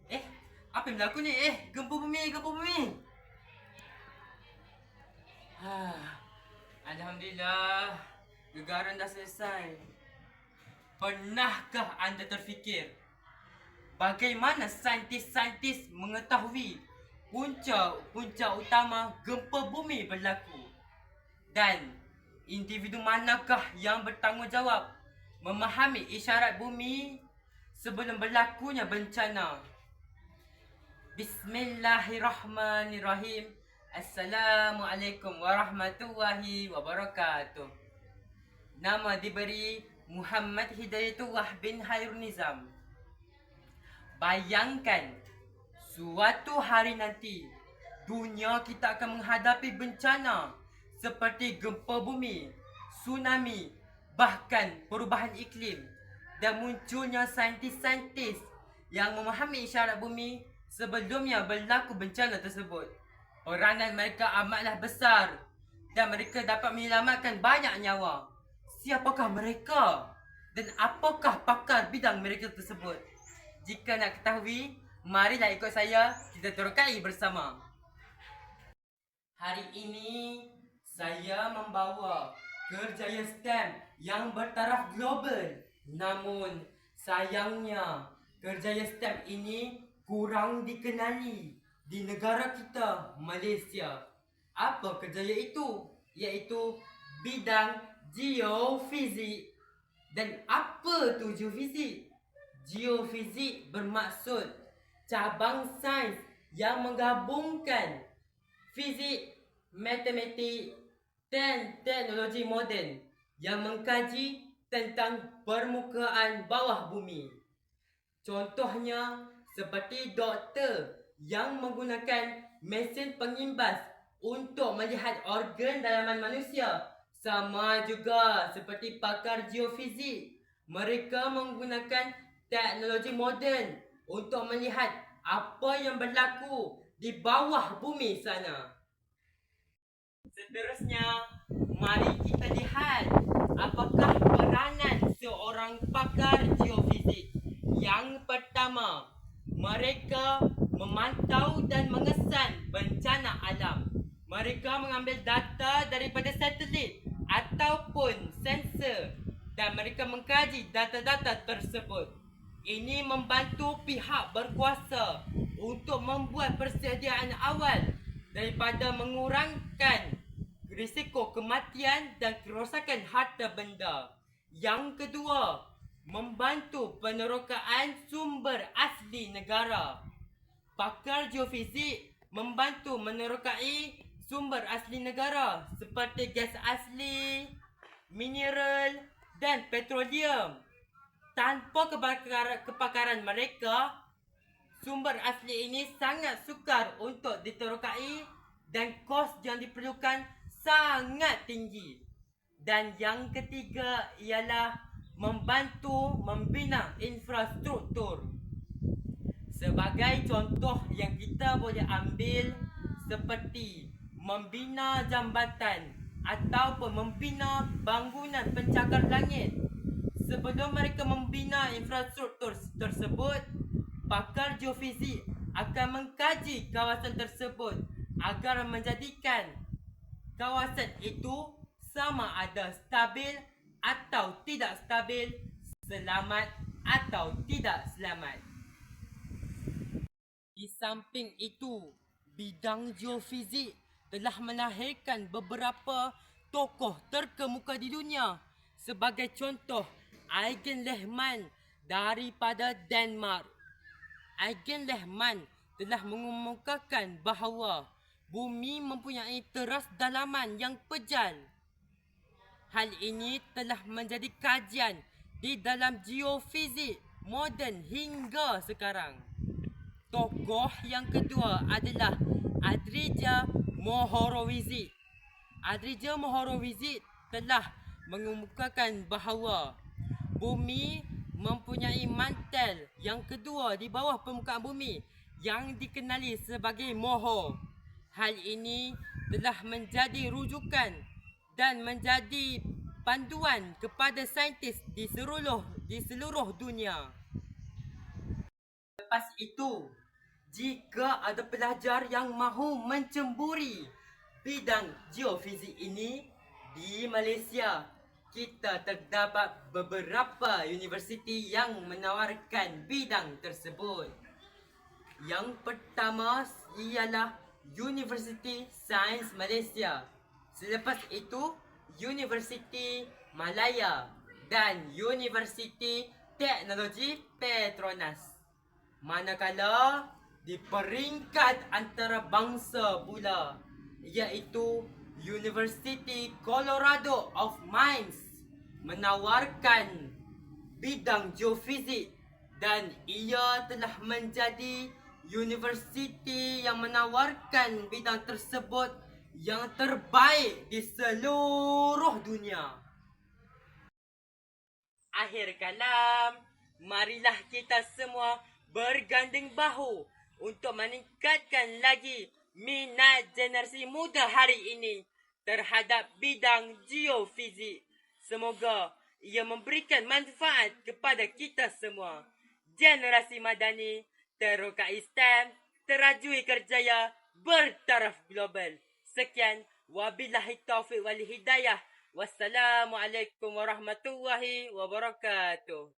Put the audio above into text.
Eh, apa yang berlaku ni? Gempa bumi, gempa bumi. Ha, Alhamdulillah, gegaran dah selesai. Pernahkah anda terfikir bagaimana saintis-saintis mengetahui punca utama gempa bumi berlaku? Dan individu manakah yang bertanggungjawab memahami isyarat bumi sebelum berlakunya bencana? Bismillahirrahmanirrahim. Assalamualaikum warahmatullahi wabarakatuh. Nama diberi Muhammad Hidayatullah bin Hairun Nizam. Bayangkan suatu hari nanti dunia kita akan menghadapi bencana seperti gempa bumi, tsunami, bahkan perubahan iklim, dan munculnya saintis-saintis yang memahami isyarat bumi sebelumnya berlaku bencana tersebut. Peranan mereka amatlah besar dan mereka dapat menyelamatkan banyak nyawa. Siapakah mereka? Dan apakah pakar bidang mereka tersebut? Jika nak ketahui, marilah ikut saya, kita terokai bersama. Hari ini, saya membawa kerjaya STEM yang bertaraf global. Namun, sayangnya, kerjaya STEM ini kurang dikenali di negara kita, Malaysia. Apa kerjaya itu? Iaitu bidang geofizik. Dan apa tu geofizik? Geofizik bermaksud cabang sains yang menggabungkan fizik, matematik dan teknologi moden yang mengkaji tentang permukaan bawah bumi. Contohnya seperti doktor yang menggunakan mesin pengimbas untuk melihat organ dalaman manusia. Sama juga seperti pakar geofizik, mereka menggunakan teknologi moden untuk melihat apa yang berlaku di bawah bumi sana. Seterusnya, mari kita lihat apakah peranan seorang pakar geofizik. Yang pertama, mereka memantau dan mengesan bencana alam. Mereka mengambil data daripada satelit ataupun sensor dan mereka mengkaji data-data tersebut. Ini membantu pihak berkuasa untuk membuat persediaan awal daripada mengurangkan risiko kematian dan kerosakan harta benda. Yang kedua, membantu penerokaan sumber asli negara. Pakar geofizik membantu menerokai sumber asli negara seperti gas asli, mineral dan petroleum. Tanpa kepakaran mereka, sumber asli ini sangat sukar untuk diterokai dan kos yang diperlukan sangat tinggi. Dan yang ketiga ialah membantu membina infrastruktur. Sebagai contoh yang kita boleh ambil seperti membina jambatan ataupun membina bangunan pencakar langit. Sebelum mereka membina infrastruktur tersebut, pakar geofizik akan mengkaji kawasan tersebut agar menjadikan kawasan itu sama ada stabil atau tidak stabil, selamat atau tidak selamat. Di samping itu, bidang geofizik telah melahirkan beberapa tokoh terkemuka di dunia. Sebagai contoh, Eugen Lehmann daripada Denmark. Eugen Lehmann telah mengemukakan bahawa bumi mempunyai teras dalaman yang pejal. Hal ini telah menjadi kajian di dalam geofizik moden hingga sekarang. Tokoh yang kedua adalah Andrija Mohorovičić. Andrija Mohorovičić telah mengemukakan bahawa bumi mempunyai mantel yang kedua di bawah permukaan bumi yang dikenali sebagai moho. Hal ini telah menjadi rujukan dan menjadi panduan kepada saintis di seluruh dunia. Selepas itu, jika ada pelajar yang mahu mencemburi bidang geofizik ini di Malaysia, kita terdapat beberapa universiti yang menawarkan bidang tersebut. Yang pertama ialah Universiti Sains Malaysia. Selepas itu, Universiti Malaya dan Universiti Teknologi Petronas. Manakala di peringkat antarabangsa pula, iaitu University Colorado of Mines menawarkan bidang geofizik dan ia telah menjadi universiti yang menawarkan bidang tersebut yang terbaik di seluruh dunia. Akhir kalam, marilah kita semua berganding bahu untuk meningkatkan lagi minat generasi muda hari ini terhadap bidang geofizik. Semoga ia memberikan manfaat kepada kita semua. Generasi Madani, Teroka Islam, terajui kerjaya, bertaraf global. Sekian, wabillahi taufiq wal hidayah. Wassalamualaikum warahmatullahi wabarakatuh.